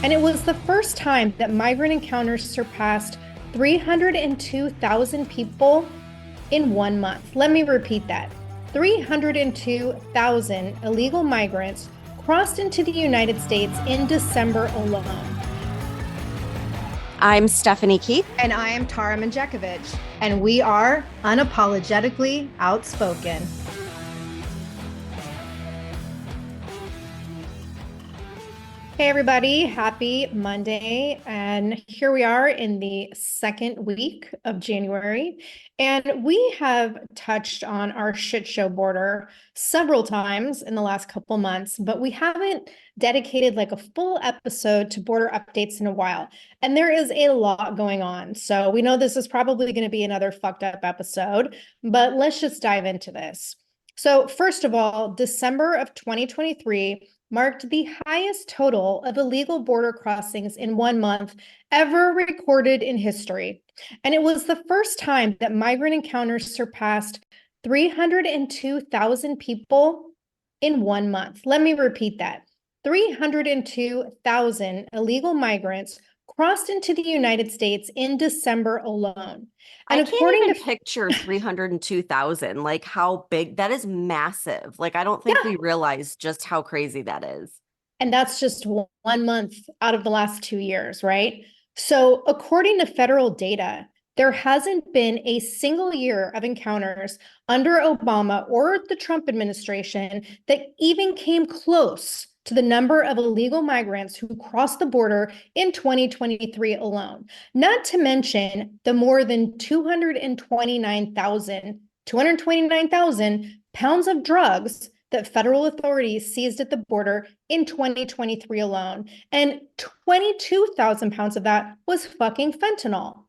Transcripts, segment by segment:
And it was the first time that migrant encounters surpassed 302,000 people in 1 month. Let me repeat that. 302,000 illegal migrants crossed into the United States in December alone. I'm Stephanie Keith. And I am Tara Manjekovic, and we are unapologetically outspoken. Hey, everybody, happy Monday. And here we are in the second week of January. And we have touched on our shit show border several times in the last couple months, but we haven't dedicated like a full episode to border updates in a while. And there is a lot going on. So we know this is probably going to be another fucked up episode, but let's just dive into this. So, first of all, December of 2023 marked the highest total of illegal border crossings in 1 month ever recorded in history. And it was the first time that migrant encounters surpassed 302,000 people in 1 month. Let me repeat that. 302,000 illegal migrants crossed into the United States in December alone. I And can't according even to picture 302,000, like how big that is massive. Like, I don't think yeah, we realize just how crazy that is. and that's just 1 month out of the last 2 years, right? So, according to federal data, there hasn't been a single year of encounters under Obama or the Trump administration that even came close to the number of illegal migrants who crossed the border in 2023 alone. Not to mention the more than 229,000 pounds of drugs that federal authorities seized at the border in 2023 alone. And 22,000 pounds of that was fucking fentanyl.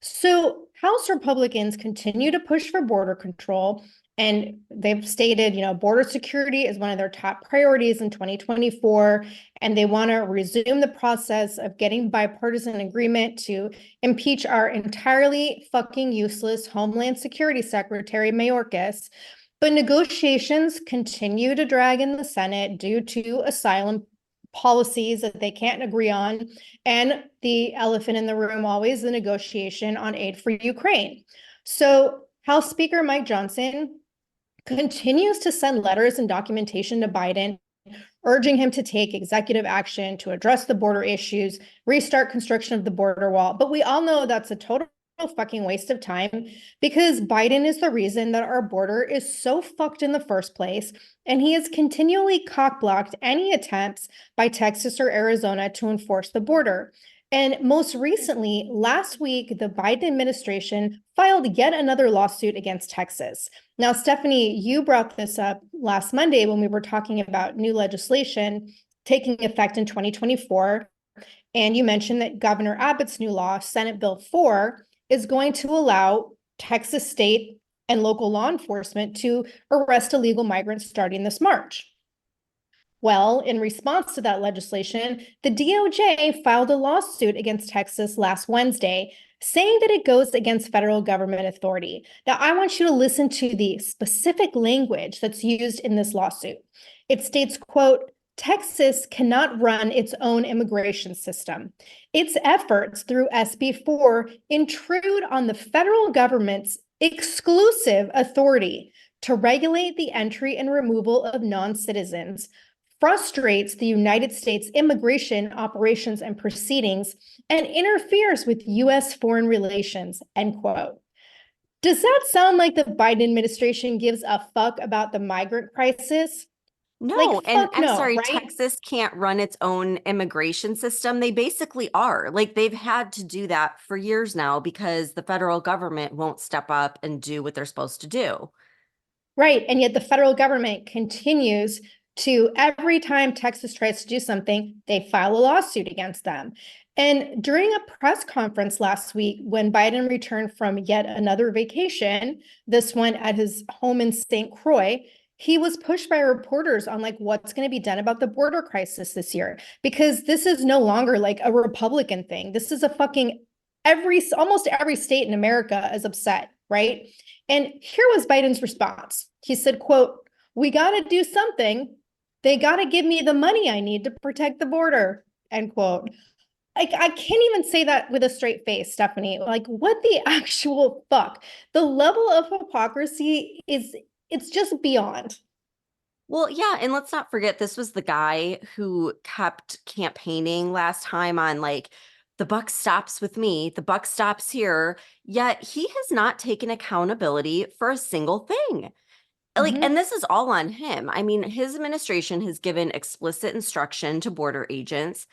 So House Republicans continue to push for border control. And they've stated, border security is one of their top priorities in 2024. And they want to resume the process of getting bipartisan agreement to impeach our entirely fucking useless Homeland Security Secretary, Mayorkas. But negotiations continue to drag in the Senate due to asylum policies that they can't agree on. And the elephant in the room, always the negotiation on aid for Ukraine. So House Speaker Mike Johnson continues to send letters and documentation to Biden, urging him to take executive action to address the border issues, restart construction of the border wall. But we all know that's a total fucking waste of time because Biden is the reason that our border is so fucked in the first place. And he has continually cockblocked any attempts by Texas or Arizona to enforce the border. And most recently, last week, the Biden administration filed yet another lawsuit against Texas. Now, Stephanie, you brought this up last Monday when we were talking about new legislation taking effect in 2024. And you mentioned that Governor Abbott's new law, Senate Bill 4, is going to allow Texas state and local law enforcement to arrest illegal migrants starting this March. Well, in response to that legislation, the DOJ filed a lawsuit against Texas last Wednesday, saying that it goes against federal government authority. Now, I want you to listen to the specific language that's used in this lawsuit. It states, quote, Texas cannot run its own immigration system. Its efforts through SB 4 intrude on the federal government's exclusive authority to regulate the entry and removal of non-citizens, frustrates the United States immigration operations and proceedings, and interferes with U.S. foreign relations, end quote. Does that sound like the Biden administration gives a fuck about the migrant crisis? Like, No, and fuck I'm no, sorry, right? Texas can't run its own immigration system. They basically are. Like, they've had to do that for years now because the federal government won't step up and do what they're supposed to do. Right. And yet the federal government continues to, every time Texas tries to do something, they file a lawsuit against them. And during a press conference last week, when Biden returned from yet another vacation, this one at his home in St. Croix, he was pushed by reporters on like what's going to be done about the border crisis this year, because this is no longer like a Republican thing. This is a fucking almost every state in America is upset, right? And here was Biden's response. He said, quote, we got to do something. They got to give me the money I need to protect the border, end quote. Like, I can't even say that with a straight face, Stephanie. Like, what the actual fuck? The level of hypocrisy is, it's just beyond. Well, yeah, and let's not forget this was the guy who kept campaigning last time on like the buck stops with me, the buck stops here, yet he has not taken accountability for a single thing. Like, Mhm. and this is all on him. I mean, his administration has given explicit instruction to border agents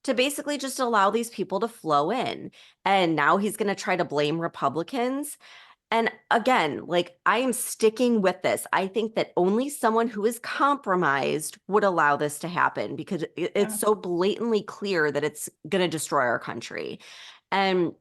to basically just allow these people to flow in. And now he's going to try to blame Republicans. And again, like I am sticking with this. I think that only someone who is compromised would allow this to happen because it's Yeah. so blatantly clear that it's going to destroy our country. And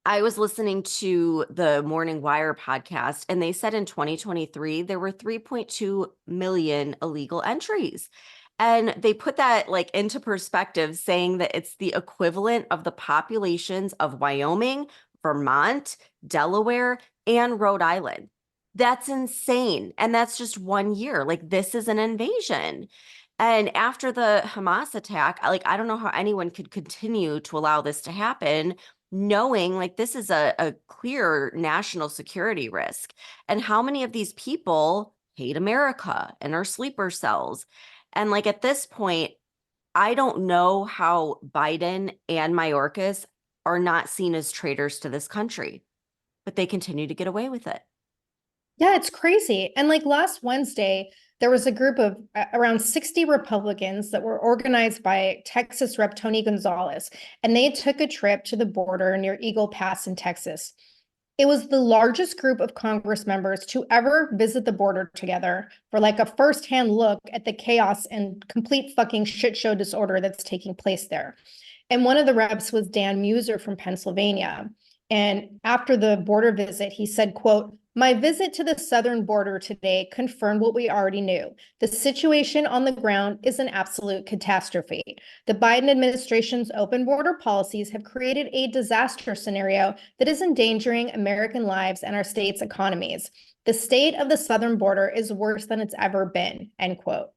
I was listening to the Morning Wire podcast, and they said in 2023 there were 3.2 million illegal entries. And they put that like into perspective, saying that it's the equivalent of the populations of Wyoming, Vermont, Delaware, and Rhode Island. That's insane. And that's just 1 year. Like, this is an invasion. And after the Hamas attack, like, I don't know how anyone could continue to allow this to happen, knowing like this is a clear national security risk. And how many of these people hate America and are sleeper cells? And like at this point, I don't know how Biden and Mayorkas are not seen as traitors to this country, but they continue to get away with it. Yeah, it's crazy. And like last Wednesday, there was a group of around 60 Republicans that were organized by Texas Rep. Tony Gonzalez, and they took a trip to the border near Eagle Pass in Texas. It was the largest group of Congress members to ever visit the border together for like a firsthand look at the chaos and complete fucking shit show disorder that's taking place there. And one of the reps was Dan Muser from Pennsylvania. And after the border visit, he said, quote, "My visit to the southern border today confirmed what we already knew. The situation on the ground is an absolute catastrophe. The Biden administration's open border policies have created a disaster scenario that is endangering American lives and our state's economies. The state of the southern border is worse than it's ever been," end quote.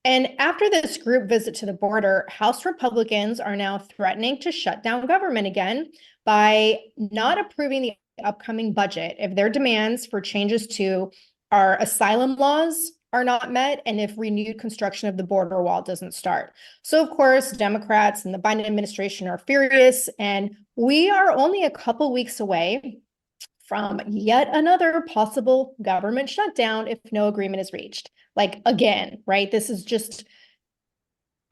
And after this group visit to the border, House Republicans are now threatening to shut down government again by not approving the upcoming budget if their demands for changes to our asylum laws are not met and if renewed construction of the border wall doesn't start. So, of course, Democrats and the Biden administration are furious, and we are only a couple weeks away from yet another possible government shutdown if no agreement is reached. Like, again, right? This is just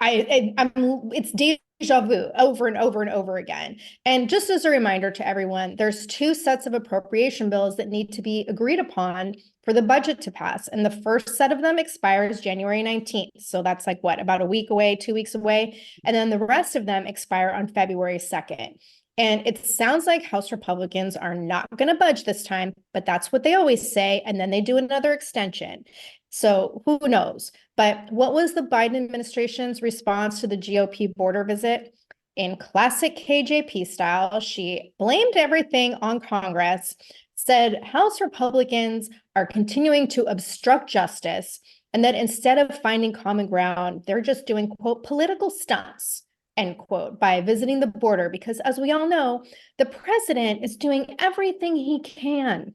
I'm it's deja vu over and over and over again. And just as a reminder to everyone, there's two sets of appropriation bills that need to be agreed upon for the budget to pass. And the first set of them expires January 19th. So that's like what, about a week away, 2 weeks away. And then the rest of them expire on February 2nd. And it sounds like House Republicans are not going to budge this time, but that's what they always say. And then they do another extension. So who knows? But what was the Biden administration's response to the GOP border visit? In classic KJP style, she blamed everything on Congress, said House Republicans are continuing to obstruct justice, and that instead of finding common ground, they're just doing, quote, political stunts, end quote, by visiting the border, because as we all know, the president is doing everything he can.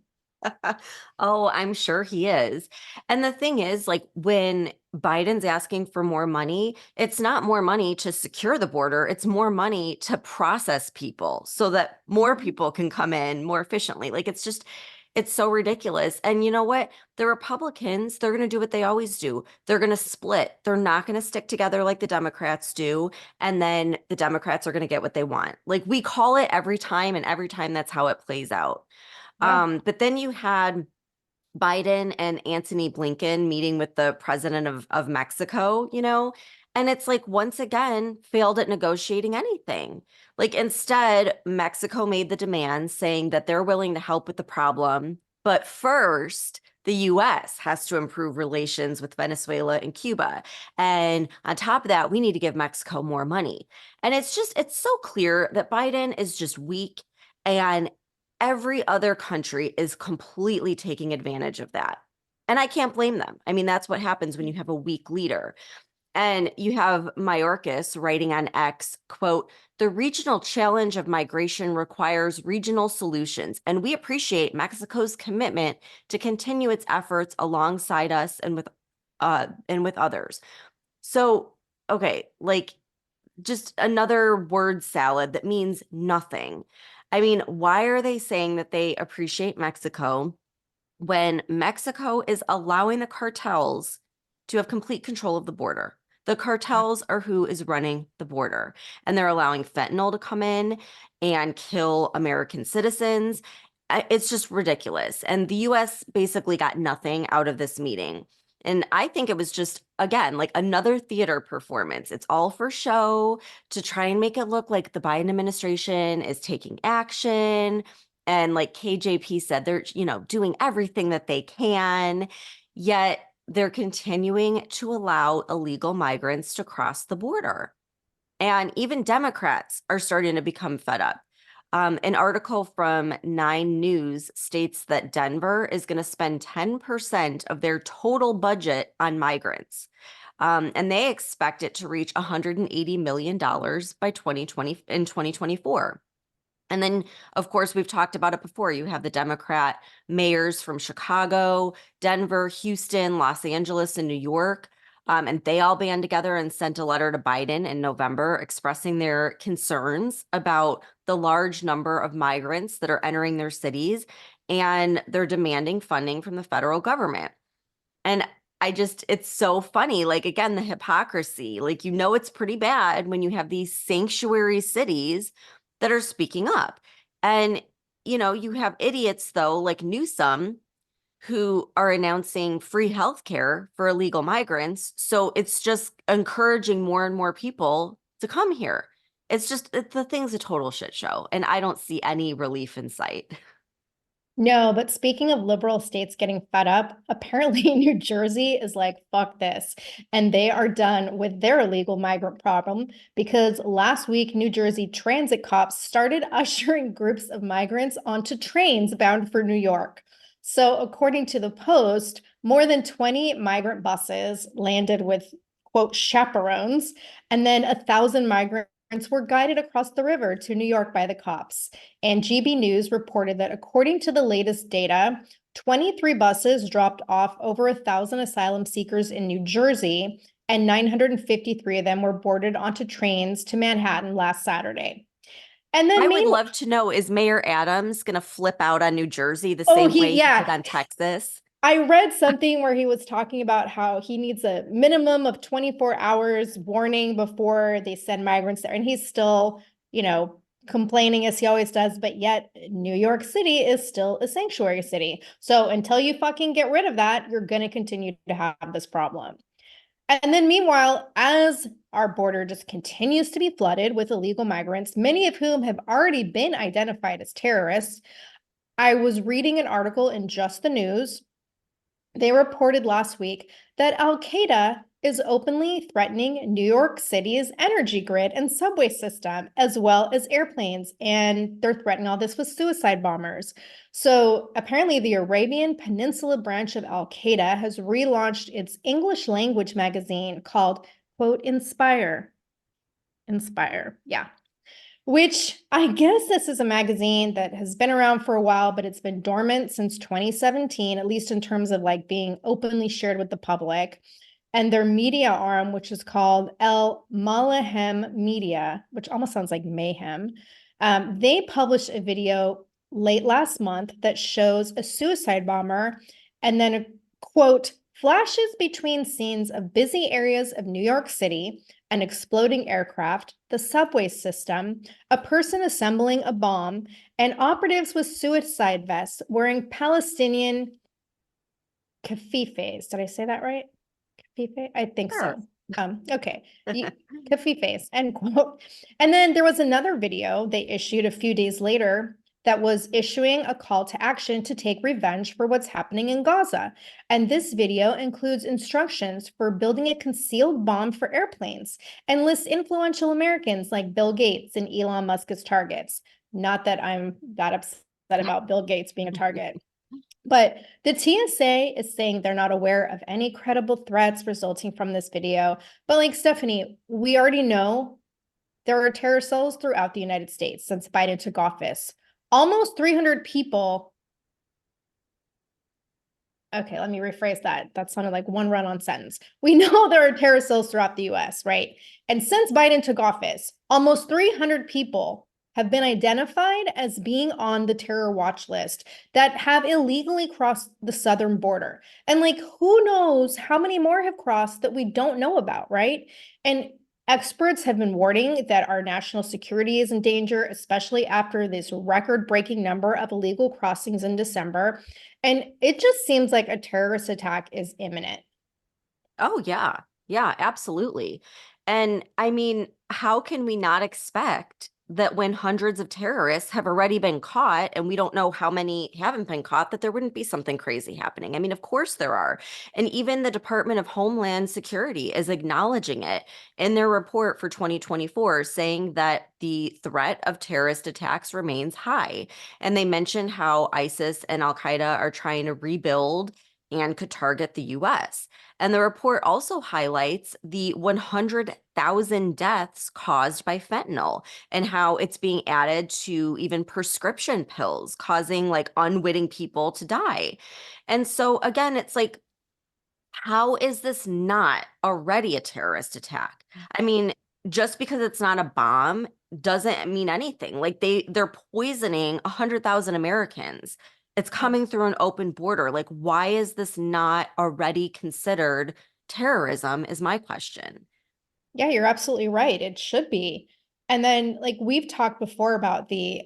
Oh, I'm sure he is. And the thing is, like, when Biden's asking for more money, it's not more money to secure the border, it's more money to process people so that more people can come in more efficiently. Like, it's just, it's so ridiculous. And you know what? The Republicans, they're going to do what they always do. They're going to split. They're not going to stick together like the Democrats do. And then the Democrats are going to get what they want. Like, we call it every time, and every time that's how it plays out. Yeah. But then you had Biden and Antony Blinken meeting with the president of Mexico, and it's like, once again, failed at negotiating anything. Like, instead, Mexico made the demand saying that they're willing to help with the problem. But first, the US has to improve relations with Venezuela and Cuba. And on top of that, we need to give Mexico more money. And it's so clear that Biden is just weak. And every other country is completely taking advantage of that. And I can't blame them. I mean, that's what happens when you have a weak leader. And you have Mayorkas writing on X, quote, the regional challenge of migration requires regional solutions, and we appreciate Mexico's commitment to continue its efforts alongside us and with others. So, okay, like just another word salad that means nothing. I mean, why are they saying that they appreciate Mexico when Mexico is allowing the cartels to have complete control of the border? The cartels are who is running the border, and they're allowing fentanyl to come in and kill American citizens. It's just ridiculous. And the US basically got nothing out of this meeting. And I think it was just, again, like another theater performance. It's all for show to try and make it look like the Biden administration is taking action. And like KJP said, they're, doing everything that they can, yet they're continuing to allow illegal migrants to cross the border. And even Democrats are starting to become fed up. An article from 9 News states that Denver is going to spend 10% of their total budget on migrants. And they expect it to reach $180 million by 2024. And then, of course, we've talked about it before. You have the Democrat mayors from Chicago, Denver, Houston, Los Angeles, and New York. And they all band together and sent a letter to Biden in November expressing their concerns about the large number of migrants that are entering their cities, and they're demanding funding from the federal government. And it's so funny. Like, again, the hypocrisy, like, it's pretty bad when you have these sanctuary cities that are speaking up. And, you have idiots, though, like Newsom, who are announcing free healthcare for illegal migrants. So it's just encouraging more and more people to come here. The thing's a total shit show. And I don't see any relief in sight. No, but speaking of liberal states getting fed up, apparently New Jersey is like, fuck this. And they are done with their illegal migrant problem because last week, New Jersey transit cops started ushering groups of migrants onto trains bound for New York. So, according to the Post, more than 20 migrant buses landed with, quote, chaperones, and then 1,000 migrants were guided across the river to New York by the cops. And GB News reported that according to the latest data, 23 buses dropped off over 1,000 asylum seekers in New Jersey, and 953 of them were boarded onto trains to Manhattan last Saturday. And then I would love to know, is Mayor Adams going to flip out on New Jersey the oh, same way he yeah. did on Texas? I read something where he was talking about how he needs a minimum of 24 hours warning before they send migrants there. And he's still, complaining as he always does, but yet New York City is still a sanctuary city. So until you fucking get rid of that, you're going to continue to have this problem. And then meanwhile, as our border just continues to be flooded with illegal migrants, many of whom have already been identified as terrorists, I was reading an article in Just the News. They reported last week that Al-Qaeda is openly threatening New York City's energy grid and subway system, as well as airplanes. And they're threatening all this with suicide bombers. So apparently the Arabian Peninsula branch of Al-Qaeda has relaunched its English language magazine called, quote, Inspire. Inspire, yeah. Which I guess this is a magazine that has been around for a while, but it's been dormant since 2017, at least in terms of like being openly shared with the public. And their media arm, which is called El Malahem Media, which almost sounds like mayhem, they published a video late last month that shows a suicide bomber and then a quote, flashes between scenes of busy areas of New York City, an exploding aircraft, the subway system, a person assembling a bomb, and operatives with suicide vests wearing Palestinian kafifes. Did I say that right? Kafife? I think Sure. so. Okay. Kafifes, end quote. And then there was another video they issued a few days later that was issuing a call to action to take revenge for what's happening in Gaza. And this video includes instructions for building a concealed bomb for airplanes and lists influential Americans like Bill Gates and Elon Musk as targets. Not that I'm that upset about Bill Gates being a target. But the TSA is saying they're not aware of any credible threats resulting from this video. But like Stephanie, we already know there are terror cells throughout the United States since Biden took office. Almost 300 people. Okay, let me rephrase that. That sounded like one run-on sentence. We know there are terror cells throughout the US, right? And since Biden took office, almost 300 people have been identified as being on the terror watch list that have illegally crossed the southern border. And like, who knows how many more have crossed that we don't know about, right? And experts have been warning that our national security is in danger, especially after this record-breaking number of illegal crossings in December. And it just seems like a terrorist attack is imminent. Oh, yeah. Yeah, absolutely. And I mean, how can we not expect that when hundreds of terrorists have already been caught and we don't know how many haven't been caught, that there wouldn't be something crazy happening? I mean, of course there are. And even the Department of Homeland Security is acknowledging it in their report for 2024, saying that the threat of terrorist attacks remains high. And they mentioned how ISIS and Al Qaeda are trying to rebuild and could target the US. And the report also highlights the 100,000 deaths caused by fentanyl and how it's being added to even prescription pills, causing like unwitting people to die. And so, again, it's like, how is this not already a terrorist attack? I mean, just because it's not a bomb doesn't mean anything. Like they're poisoning 100,000 Americans. It's coming through an open border. Like, why is this not already considered terrorism is my question. Yeah, you're absolutely right. It should be. And then, like, we've talked before about the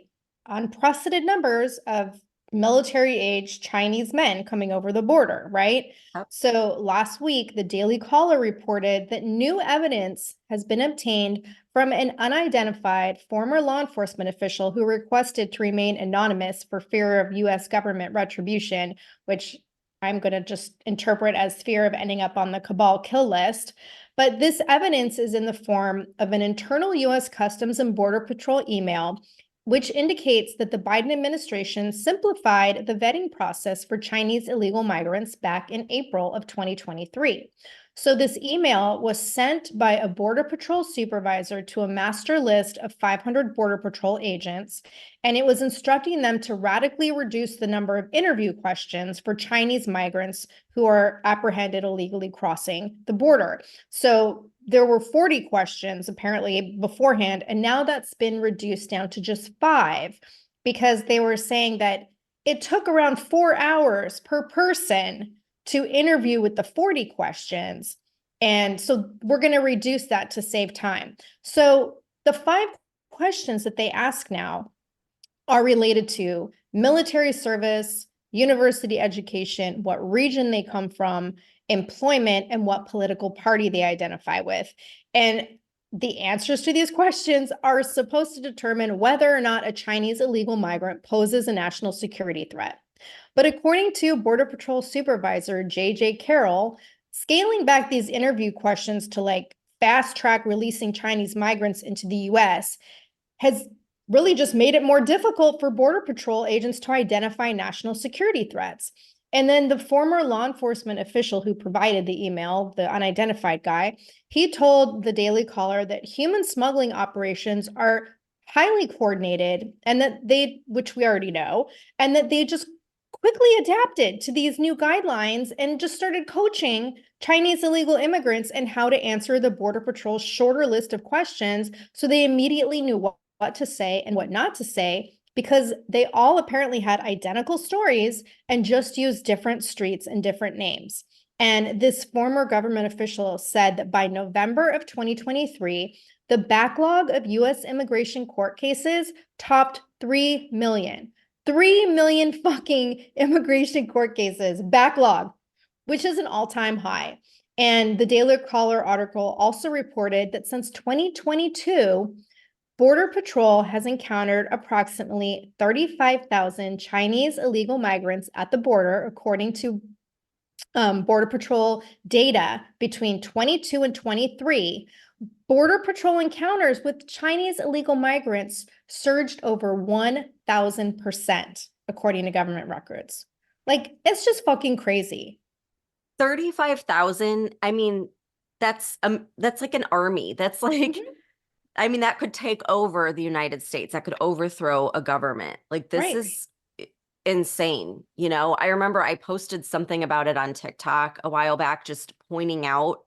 unprecedented numbers of military age Chinese men coming over the border, right? Yep. So last week, the Daily Caller reported that new evidence has been obtained from an unidentified former law enforcement official who requested to remain anonymous for fear of US government retribution, which I'm going to just interpret as fear of ending up on the cabal kill list. But this evidence is in the form of an internal US Customs and Border Patrol email, which indicates that the Biden administration simplified the vetting process for Chinese illegal migrants back in April of 2023. So this email was sent by a Border Patrol supervisor to a master list of 500 Border Patrol agents, and it was instructing them to radically reduce the number of interview questions for Chinese migrants who are apprehended illegally crossing the border. So there were 40 questions apparently beforehand, and now that's been reduced down to just 5 because they were saying that it took around 4 hours per person to interview with the 40 questions. And so we're going to reduce that to save time. So the 5 questions that they ask now are related to military service, university education, what region they come from, employment, and what political party they identify with. And the answers to these questions are supposed to determine whether or not a Chinese illegal migrant poses a national security threat. But according to Border Patrol Supervisor J.J. Carroll, scaling back these interview questions to like fast track releasing Chinese migrants into the US has really just made it more difficult for Border Patrol agents to identify national security threats. And then the former law enforcement official who provided the email, the unidentified guy, he told the Daily Caller that human smuggling operations are highly coordinated and that they, which we already know, and that they just quickly adapted to these new guidelines and just started coaching Chinese illegal immigrants and how to answer the Border Patrol's shorter list of questions. So they immediately knew what to say and what not to say because they all apparently had identical stories and just used different streets and different names. And this former government official said that by November of 2023, the backlog of US immigration court cases topped 3 million. 3 million fucking immigration court cases backlog, which is an all-time high. And the Daily Caller article also reported that since 2022, Border Patrol has encountered approximately 35,000 Chinese illegal migrants at the border, according to Border Patrol data between 22 and 23. Border Patrol encounters with Chinese illegal migrants surged over 1,000%, according to government records, Like, it's just fucking crazy. 35,000. I mean, that's like an army. That's like, Mhm. I mean, that could take over the United States. That could overthrow a government. Like, this Right. is insane. I remember I posted something about it on TikTok a while back, just pointing out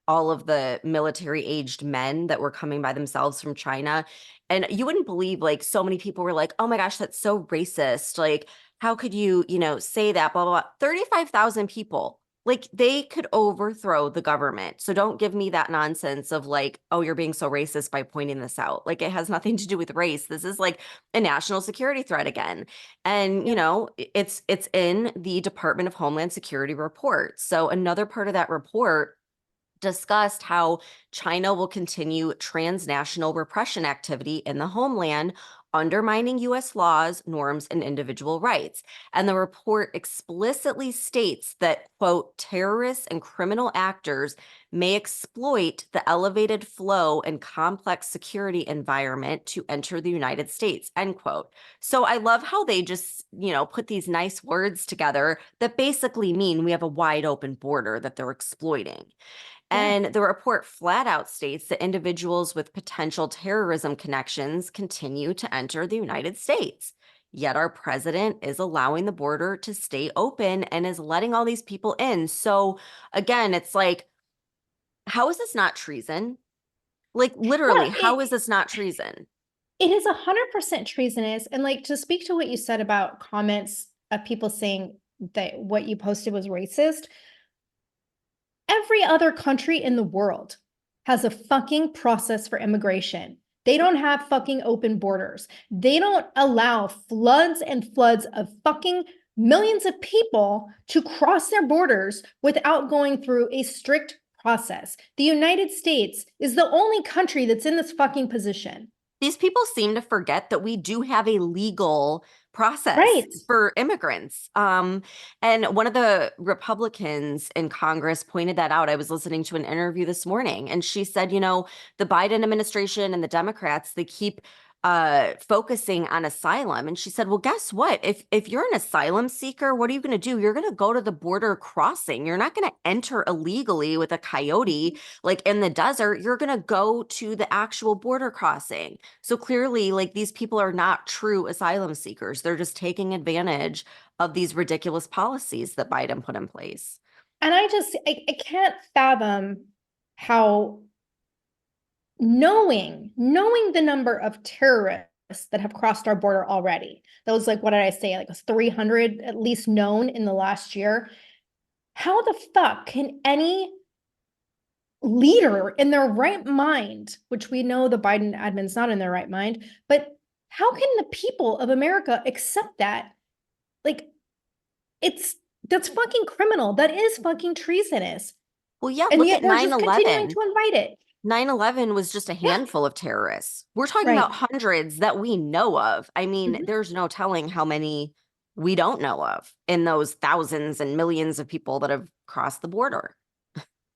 all of the military aged men that were coming by themselves from China. And you wouldn't believe, like, so many people were like, oh my gosh, that's so racist. Like, how could you, say that, blah, blah, blah. 35,000 people. Like, they could overthrow the government. So don't give me that nonsense of like, oh, you're being so racist by pointing this out. Like, it has nothing to do with race. This is like a national security threat again. And, Yeah. it's in the Department of Homeland Security report. So another part of that report discussed how China will continue transnational repression activity in the homeland, undermining US laws, norms, and individual rights. And the report explicitly states that, quote, terrorists and criminal actors may exploit the elevated flow and complex security environment to enter the United States, end quote. So I love how they just, put these nice words together that basically mean we have a wide open border that they're exploiting. Yeah. And the report flat out states that individuals with potential terrorism connections continue to enter the United States. Yet our president is allowing the border to stay open and is letting all these people in. So again, it's like, how is this not treason? Like, Yeah, literally, how is this not treason? it is 100% treasonous. And like, to speak to what you said about comments of people saying that what you posted was racist, every other country in the world has a fucking process for immigration. They don't have fucking open borders. They don't allow floods and floods of fucking millions of people to cross their borders without going through a strict process. The United States is the only country that's in this fucking position. These people seem to forget that we do have a legal process Right. for immigrants. And one of the Republicans in Congress pointed that out. I was listening to an interview this morning, and she said, the Biden administration and the Democrats, they keep focusing on asylum. And she said, well, guess what? If you're an asylum seeker, what are you going to do? You're going to go to the border crossing. You're not going to enter illegally with a coyote like in the desert. You're going to go to the actual border crossing. So clearly, like, these people are not true asylum seekers. They're just taking advantage of these ridiculous policies that Biden put in place. And I can't fathom how knowing the number of terrorists that have crossed our border already. That was like, what did I say? Like, it was 300 at least known in the last year. How the fuck can any leader in their right mind, which we know the Biden admin's not in their right mind, but how can the people of America accept that? Like, it's that's fucking criminal. That is fucking treasonous. Well, yeah, And look yet at we're 9 just continuing 11. to invite it. 9/11 was just a Yeah, handful of terrorists. We're talking right. about hundreds that we know of. I mean, Mhm. there's no telling how many we don't know of in those thousands and millions of people that have crossed the border.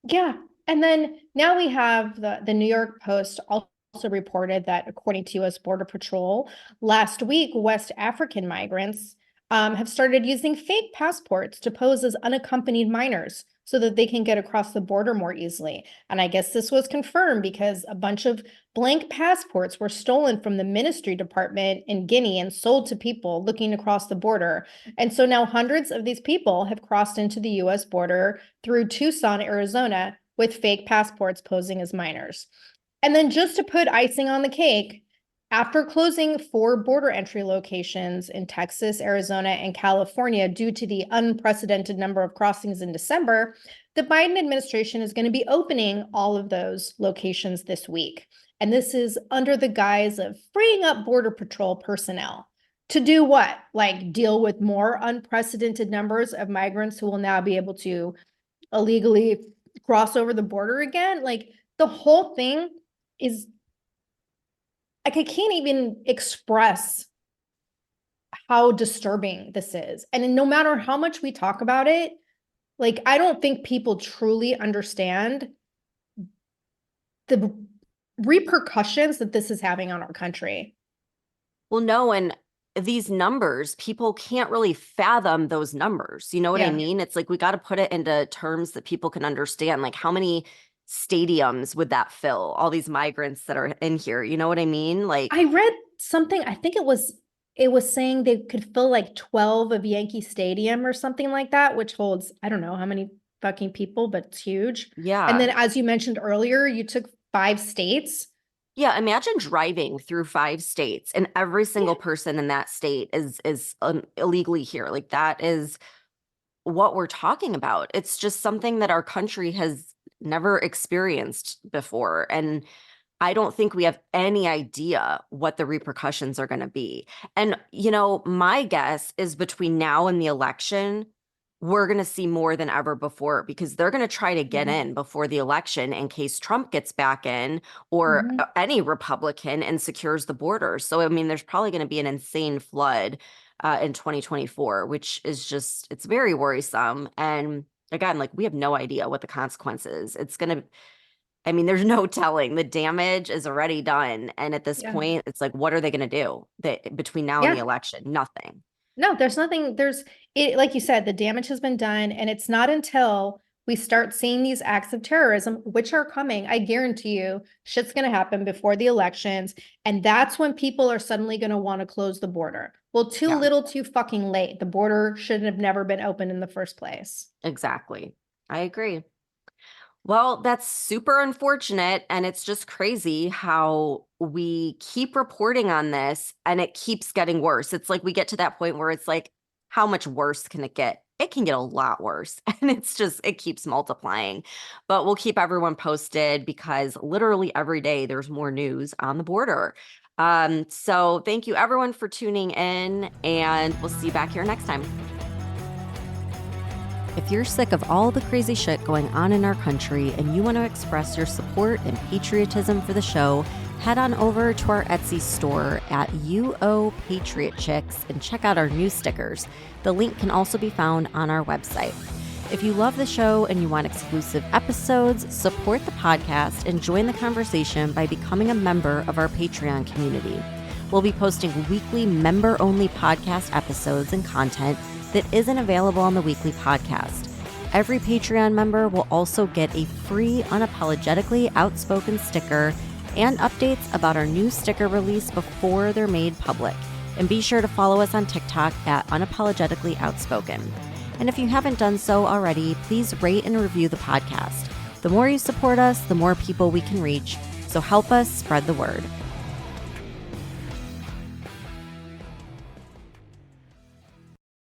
Yeah. And then now we have the New York Post also reported that according to US Border Patrol, last week, West African migrants have started using fake passports to pose as unaccompanied minors so that they can get across the border more easily. And I guess this was confirmed because a bunch of blank passports were stolen from the ministry department in Guinea and sold to people looking across the border. And so now hundreds of these people have crossed into the US border through Tucson, Arizona, with fake passports posing as minors. And then just to put icing on the cake, after closing 4 border entry locations in Texas, Arizona, and California due to the unprecedented number of crossings in December, the Biden administration is going to be opening all of those locations this week. And this is under the guise of freeing up Border Patrol personnel. To do what? Like, deal with more unprecedented numbers of migrants who will now be able to illegally cross over the border again. Like, the whole thing is like, I can't even express how disturbing this is. And no matter how much we talk about it, like, I don't think people truly understand the repercussions that this is having on our country. Well, no, and these numbers, people can't really fathom those numbers. You know what I Yeah. mean? It's like we got to put it into terms that people can understand. Like, how many stadiums would that fill? All these migrants that are in here. You know what I mean? Like, I read something, I think it was saying they could fill like 12 of Yankee Stadium or something like that, which holds, I don't know how many fucking people, but it's huge. And yeah. then as you mentioned earlier, you took 5 states. Yeah, imagine driving through 5 states and every Yeah. single person in that state is illegally here. Like, that is what we're talking about. It's just something that our country has never experienced before. And I don't think we have any idea what the repercussions are going to be. And, my guess is between now and the election, we're going to see more than ever before, because they're going to try to get Mhm. in before the election in case Trump gets back in, or Mhm. any Republican, and secures the border. So, I mean, there's probably going to be an insane flood in 2024, which is just, it's very worrisome. And again, like, we have no idea what the consequences. It's going to, I mean, there's no telling. The damage is already done. And at this Yeah. point, it's like, what are they going to do between now and the Yeah. election? Nothing. No, there's nothing, there's it, like you said, the damage has been done, and it's not until we start seeing these acts of terrorism, which are coming, I guarantee you, shit's gonna happen before the elections, and that's when people are suddenly gonna want to close the border. Well, too Yeah, little, too fucking late. The border should have never been opened in the first place. exactly. I agree. Well, that's super unfortunate. And it's just crazy how we keep reporting on this and it keeps getting worse. It's like we get to that point where it's like, how much worse can it get? It can get a lot worse. And it's just, it keeps multiplying. But we'll keep everyone posted, because literally every day there's more news on the border. So thank you everyone for tuning in, and we'll see you back here next time. If you're sick of all the crazy shit going on in our country and you want to express your support and patriotism for the show, head on over to our Etsy store at UO Patriot Chicks and check out our new stickers. The link can also be found on our website. If you love the show and you want exclusive episodes, support the podcast and join the conversation by becoming a member of our Patreon community. We'll be posting weekly member-only podcast episodes and content that isn't available on the weekly podcast. Every Patreon member will also get a free Unapologetically Outspoken sticker and updates about our new sticker release before they're made public. And be sure to follow us on TikTok at Unapologetically Outspoken. And if you haven't done so already, please rate and review the podcast. The more you support us, the more people we can reach. So help us spread the word.